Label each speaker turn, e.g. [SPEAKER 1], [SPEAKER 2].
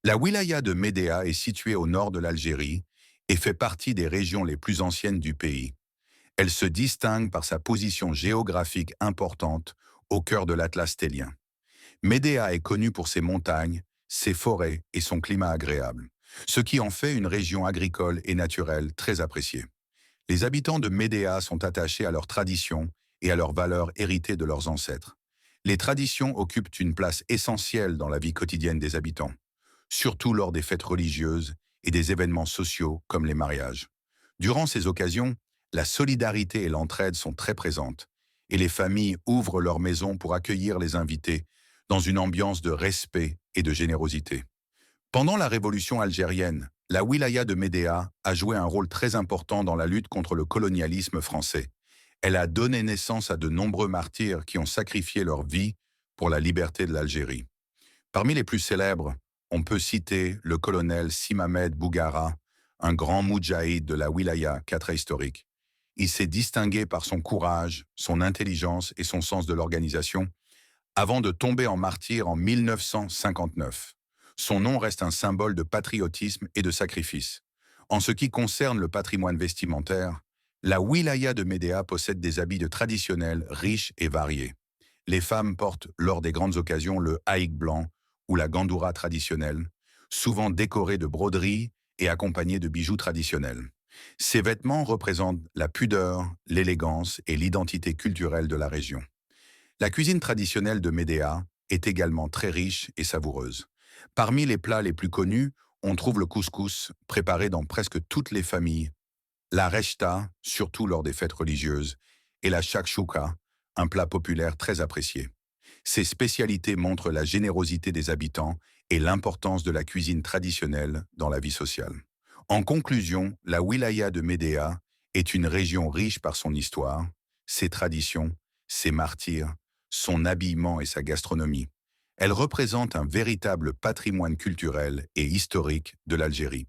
[SPEAKER 1] La wilaya de Médéa est située au nord de l'Algérie et fait partie des régions les plus anciennes du pays. Elle se distingue par sa position géographique importante au cœur de l'Atlas tellien. Médéa est connue pour ses montagnes, ses forêts et son climat agréable, ce qui en fait une région agricole et naturelle très appréciée. Les habitants de Médéa sont attachés à leurs traditions et à leurs valeurs héritées de leurs ancêtres. Les traditions occupent une place essentielle dans la vie quotidienne des habitants, surtout lors des fêtes religieuses et des événements sociaux comme les mariages. Durant ces occasions, la solidarité et l'entraide sont très présentes, et les familles ouvrent leurs maisons pour accueillir les invités dans une ambiance de respect et de générosité. Pendant la révolution algérienne, la wilaya de Médéa a joué un rôle très important dans la lutte contre le colonialisme français. Elle a donné naissance à de nombreux martyrs qui ont sacrifié leur vie pour la liberté de l'Algérie. Parmi les plus célèbres, on peut citer le colonel Simamed Bougara, un grand moudjahid de la wilaya, cas très historique. Il s'est distingué par son courage, son intelligence et son sens de l'organisation, avant de tomber en martyr en 1959. Son nom reste un symbole de patriotisme et de sacrifice. En ce qui concerne le patrimoine vestimentaire, la wilaya de Médéa possède des habits traditionnels riches et variés. Les femmes portent lors des grandes occasions le haïk blanc ou la gandoura traditionnelle, souvent décorés de broderies et accompagnés de bijoux traditionnels. Ces vêtements représentent la pudeur, l'élégance et l'identité culturelle de la région. La cuisine traditionnelle de Médéa est également très riche et savoureuse. Parmi les plats les plus connus, on trouve le couscous, préparé dans presque toutes les familles, la rechta, surtout lors des fêtes religieuses, et la shakshuka, un plat populaire très apprécié. Ces spécialités montrent la générosité des habitants et l'importance de la cuisine traditionnelle dans la vie sociale. En conclusion, la wilaya de Médéa est une région riche par son histoire, ses traditions, ses martyrs, son habillement et sa gastronomie. Elle représente un véritable patrimoine culturel et historique de l'Algérie.